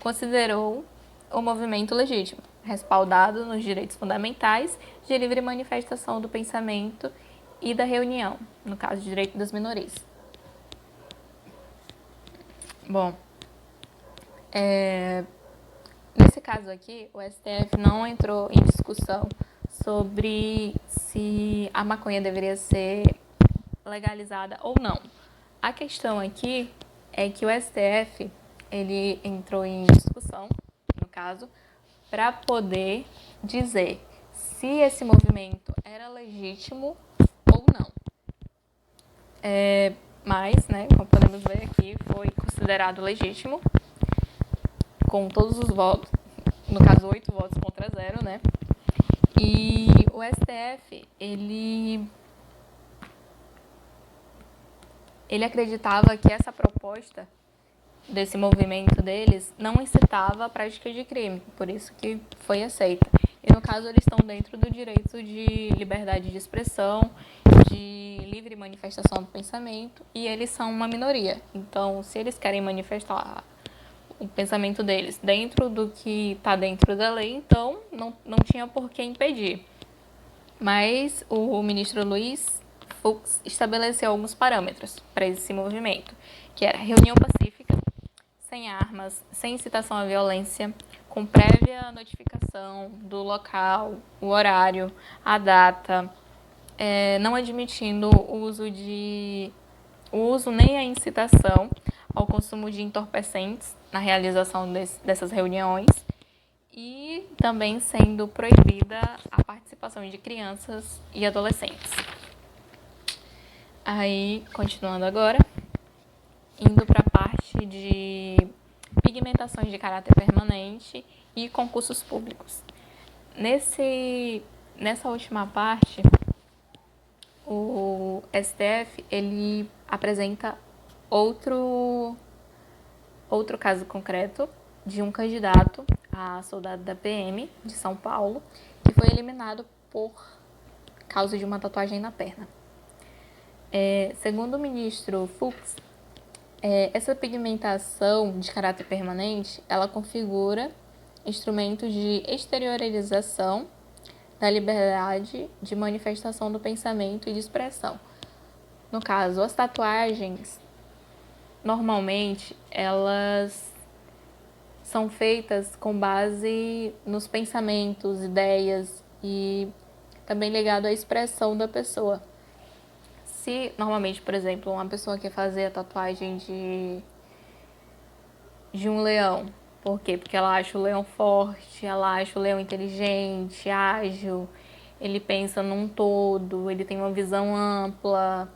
[SPEAKER 2] considerou o movimento legítimo, respaldado nos direitos fundamentais de livre manifestação do pensamento e da reunião, no caso, de direito das minorias. Bom, nesse caso aqui, o STF não entrou em discussão sobre se a maconha deveria ser legalizada ou não. A questão aqui é que o STF ele entrou em discussão, no caso, para poder dizer se esse movimento era legítimo ou não. Mas, como podemos ver aqui, foi considerado legítimo, com todos os votos, no caso 8 votos contra 0, E o STF, ele acreditava que essa proposta desse movimento deles não incitava a prática de crime, por isso que foi aceita. E no caso eles estão dentro do direito de liberdade de expressão, de livre manifestação do pensamento, e eles são uma minoria. Então, se eles querem manifestar o pensamento deles dentro do que está dentro da lei, então não tinha por que impedir. Mas o ministro Luiz Fux estabeleceu alguns parâmetros para esse movimento, que era reunião pacífica, sem armas, sem incitação à violência, com prévia notificação do local, o horário, a data, não admitindo o uso nem a incitação ao consumo de entorpecentes na realização dessas reuniões e também sendo proibida a participação de crianças e adolescentes. Aí, continuando agora, indo para a parte de pigmentações de caráter permanente e concursos públicos. Nessa última parte, o STF ele apresenta outro caso concreto de um candidato a soldado da PM de São Paulo que foi eliminado por causa de uma tatuagem na perna. Segundo o ministro Fux, essa pigmentação de caráter permanente, ela configura instrumentos de exteriorização da liberdade de manifestação do pensamento e de expressão. No caso, as tatuagens, normalmente, elas são feitas com base nos pensamentos, ideias e também ligado à expressão da pessoa. Se, normalmente, por exemplo, uma pessoa quer fazer a tatuagem de um leão, por quê? Porque ela acha o leão forte, ela acha o leão inteligente, ágil, ele pensa num todo, ele tem uma visão ampla.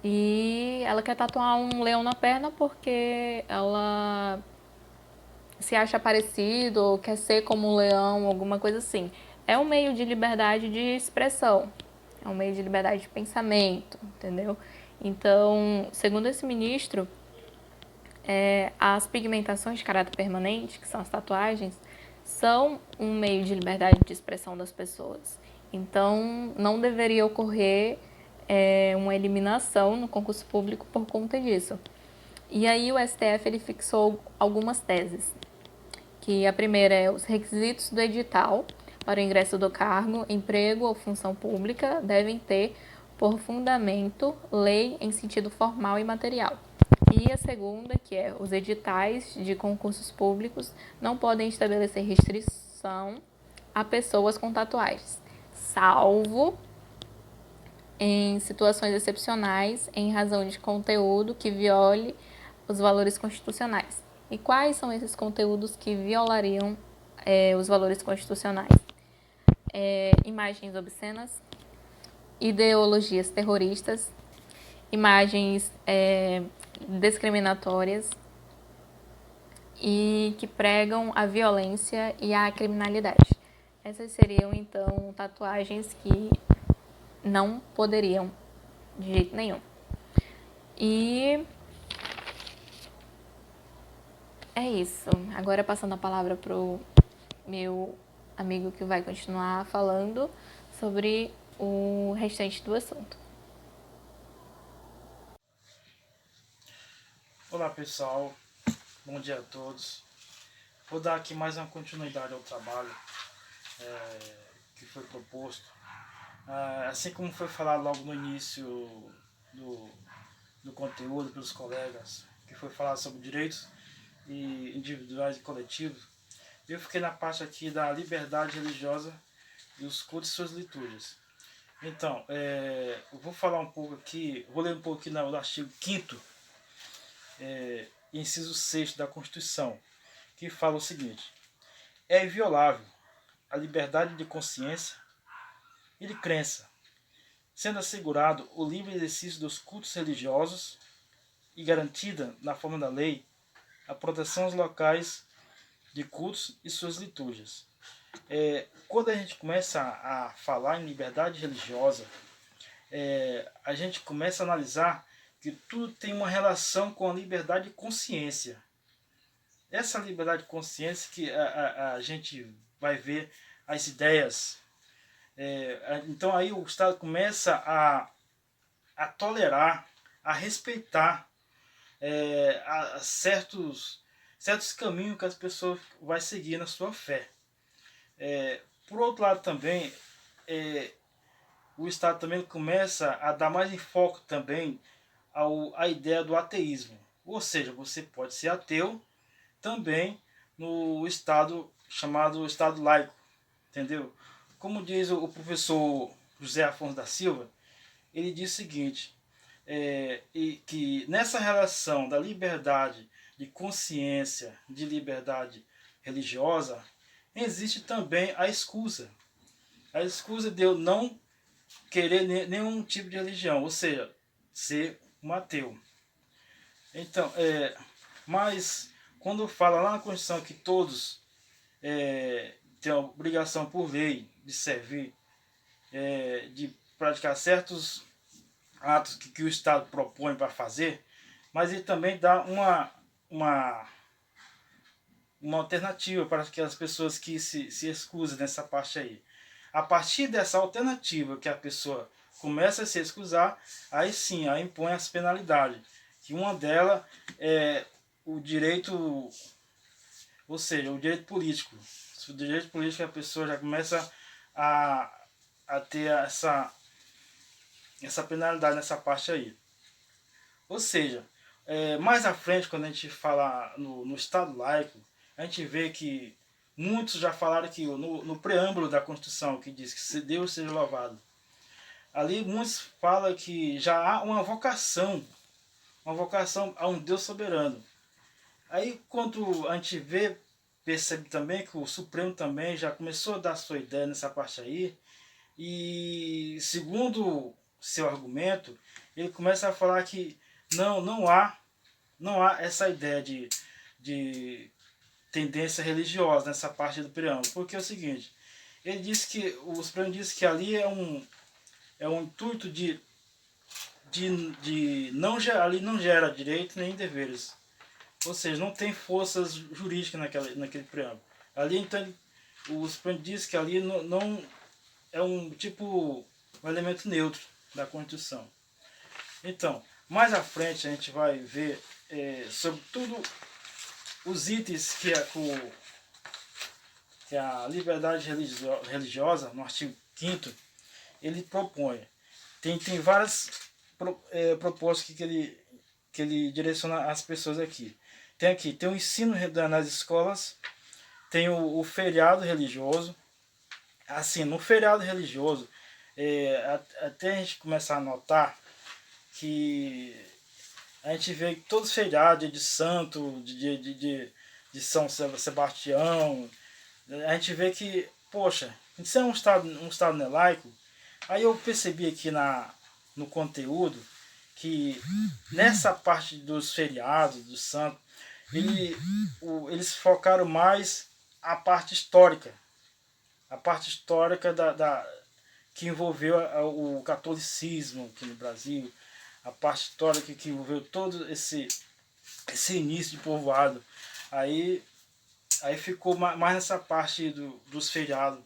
[SPEAKER 2] E ela quer tatuar um leão na perna porque ela se acha parecido ou quer ser como um leão, alguma coisa assim. É um meio de liberdade de expressão, é um meio de liberdade de pensamento, entendeu? Então, segundo esse ministro, as pigmentações de caráter permanente, que são as tatuagens, são um meio de liberdade de expressão das pessoas. Então, não deveria ocorrer uma eliminação no concurso público por conta disso. E aí o STF ele fixou algumas teses, que a primeira é os requisitos do edital para o ingresso do cargo, emprego ou função pública devem ter por fundamento lei em sentido formal e material. E a segunda, que é os editais de concursos públicos não podem estabelecer restrição a pessoas com tatuagens, salvo em situações excepcionais em razão de conteúdo que viole os valores constitucionais. E quais são esses conteúdos que violariam os valores constitucionais? Imagens obscenas, ideologias terroristas, imagens discriminatórias e que pregam a violência e a criminalidade. Essas seriam, então, tatuagens que não poderiam de jeito nenhum. E é isso. Agora passando a palavra pro meu amigo que vai continuar falando sobre o restante do assunto.
[SPEAKER 3] Olá pessoal, bom dia a todos. Vou dar aqui mais uma continuidade ao trabalho que foi proposto. Assim como foi falado logo no início do conteúdo pelos colegas, que foi falado sobre direitos individuais e coletivos, eu fiquei na parte aqui da liberdade religiosa e os cultos e suas liturgias. Então, eu vou falar um pouco aqui, vou ler um pouco aqui no artigo 5º, inciso 6 da Constituição, que fala o seguinte: é inviolável a liberdade de consciência e de crença, sendo assegurado o livre exercício dos cultos religiosos e garantida, na forma da lei, a proteção aos locais de cultos e suas liturgias. Quando a gente começa a falar em liberdade religiosa, a gente começa a analisar que tudo tem uma relação com a liberdade de consciência. Essa liberdade de consciência que a gente vai ver as ideias. Então aí o Estado começa a tolerar, a respeitar certos caminhos que as pessoas vão seguir na sua fé. Por outro lado também, o Estado também começa a dar mais enfoque também à ideia do ateísmo. Ou seja, você pode ser ateu também no Estado chamado Estado laico, entendeu? Como diz o professor José Afonso da Silva, ele diz o seguinte, que nessa relação da liberdade de consciência, de liberdade religiosa, existe também a escusa. A escusa de eu não querer nenhum tipo de religião, ou seja, ser um ateu. Então, mas quando fala lá na Constituição que todos têm a obrigação por lei de servir, de praticar certos atos que o Estado propõe para fazer, mas ele também dá uma alternativa para aquelas pessoas que se excusam nessa parte aí. A partir dessa alternativa que a pessoa começa a se excusar, aí sim, aí impõe as penalidades. Que uma delas é o direito, ou seja, o direito político. O direito político a pessoa já começa a ter essa penalidade nessa parte aí. Ou seja, mais à frente, quando a gente fala no Estado laico, a gente vê que muitos já falaram que no preâmbulo da Constituição, que diz que Deus seja louvado, ali muitos falam que já há uma vocação a um Deus soberano. Aí quando a gente percebe também que o Supremo também já começou a dar sua ideia nessa parte aí, e segundo seu argumento, ele começa a falar que não há essa ideia de tendência religiosa nessa parte do preâmbulo, porque é o seguinte, ele diz que o Supremo diz que ali é um intuito de ali não gera direito nem deveres, ou seja, não tem forças jurídicas naquele preâmbulo. Ali então o Supremo diz que ali não é um elemento neutro da Constituição. Então, mais à frente a gente vai ver sobre tudo os itens que a liberdade religiosa, no artigo 5º, ele propõe. Tem várias propostas que ele direciona às pessoas aqui. Tem o ensino nas escolas, tem o feriado religioso. Assim, no feriado religioso, até a gente começar a notar que a gente vê que todos os feriados, dia de santo, de São Sebastião, a gente vê que, poxa, isso é um estado não laico, Aí eu percebi aqui no conteúdo que nessa parte dos feriados, dos santos, eles focaram mais a parte histórica. A parte histórica que envolveu o catolicismo aqui no Brasil, a parte histórica que envolveu todo esse início de povoado. Aí ficou mais nessa parte dos feriados,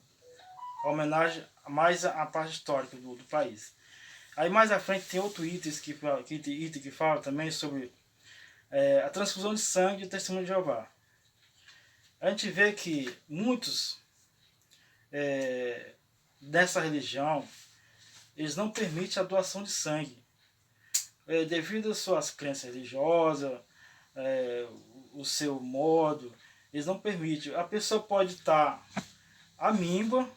[SPEAKER 3] a homenagem mais à parte histórica do país. Aí mais à frente tem outro item que fala também sobre a transfusão de sangue e o testemunho de Jeová. A gente vê que muitos dessa religião, eles não permitem a doação de sangue. Devido às suas crenças religiosas, o seu modo, eles não permitem. A pessoa pode estar amíngua,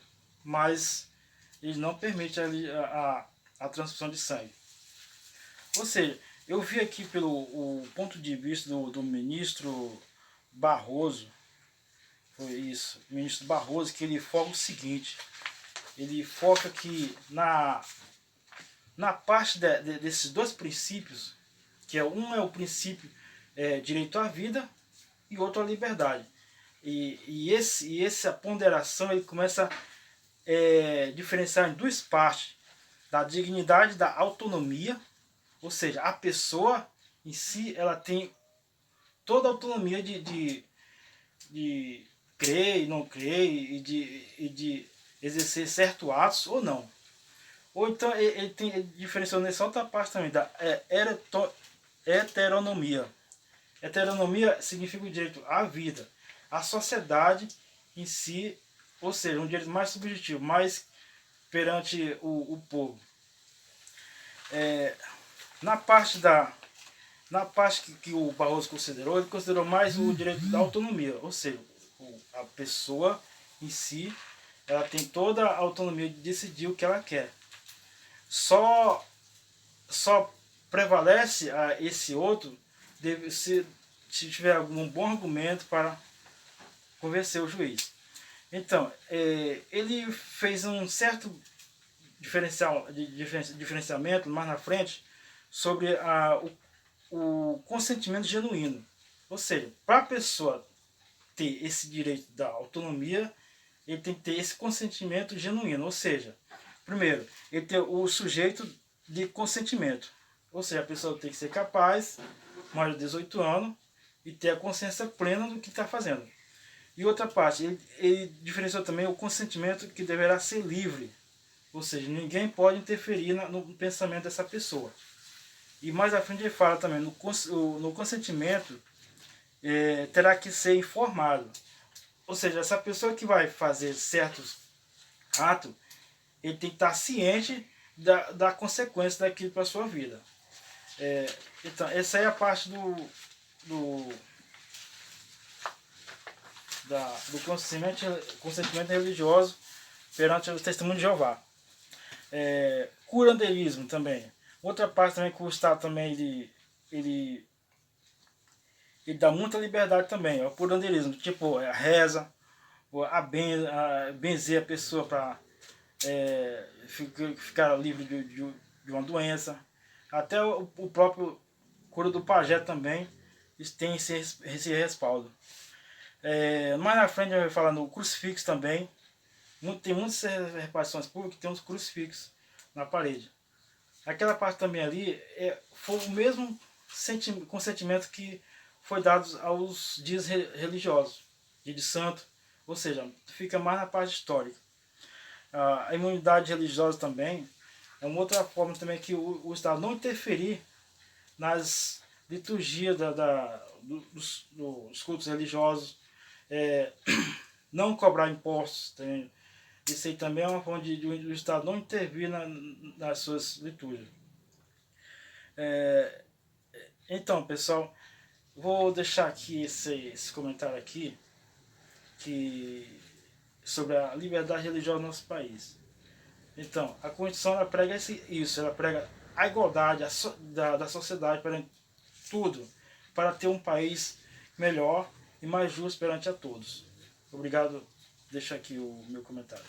[SPEAKER 3] mas eles não permitem a transfusão de sangue. Ou seja, eu vi aqui pelo o ponto de vista do ministro Barroso, foi isso, o ministro Barroso, que ele foca o seguinte, ele foca que na parte desses dois princípios, que um é o princípio direito à vida e outro à liberdade. E essa ponderação ele começa a diferenciar em duas partes, da dignidade e da autonomia, ou seja, a pessoa em si ela tem toda a autonomia de crer e não crer e de exercer certos atos ou não. Ou então ele diferenciou nessa outra parte também, da heteronomia. Heteronomia significa o direito à vida, à sociedade em si, ou seja, um direito mais subjetivo, mais perante o povo. Na parte que o Barroso considerou, ele considerou mais o direito da autonomia, ou seja, a pessoa em si, ela tem toda a autonomia de decidir o que ela quer. Só prevalece esse outro se tiver algum bom argumento para convencer o juiz. Então, ele fez um certo diferenciamento mais na frente sobre o consentimento genuíno. Ou seja, para a pessoa ter esse direito da autonomia, ele tem que ter esse consentimento genuíno. Ou seja, primeiro, ele tem o sujeito de consentimento. Ou seja, a pessoa tem que ser capaz, maior de 18 anos, e ter a consciência plena do que está fazendo. E outra parte, ele diferenciou também o consentimento que deverá ser livre. Ou seja, ninguém pode interferir no pensamento dessa pessoa. E mais à frente ele fala também, no consentimento terá que ser informado. Ou seja, essa pessoa que vai fazer certos atos, ele tem que estar ciente da consequência daquilo para a sua vida. Então, essa é a parte do consentimento religioso perante o testemunho de Jeová. Curanderismo também. Outra parte também que o Estado também ele dá muita liberdade também. O curanderismo, tipo a reza, a benzer a pessoa para ficar livre de uma doença. Até o próprio cura do pajé também tem esse respaldo. Mais na frente a gente vai falar no crucifixo também. Tem muitas repartições públicas que tem uns crucifixos na parede. Aquela parte também ali foi o mesmo consentimento que foi dado aos dias religiosos, dia de santo, ou seja, fica mais na parte histórica. A imunidade religiosa também é uma outra forma também que o Estado não interferir nas liturgias dos cultos religiosos, não cobrar impostos. Isso aí também é uma forma de o Estado não intervir nas suas liturgias. Então, pessoal, vou deixar aqui esse comentário aqui sobre a liberdade religiosa no nosso país. Então, a Constituição ela prega isso, ela prega a igualdade da sociedade perante tudo, para ter um país melhor e mais justo perante a todos. Obrigado, deixo aqui o meu comentário.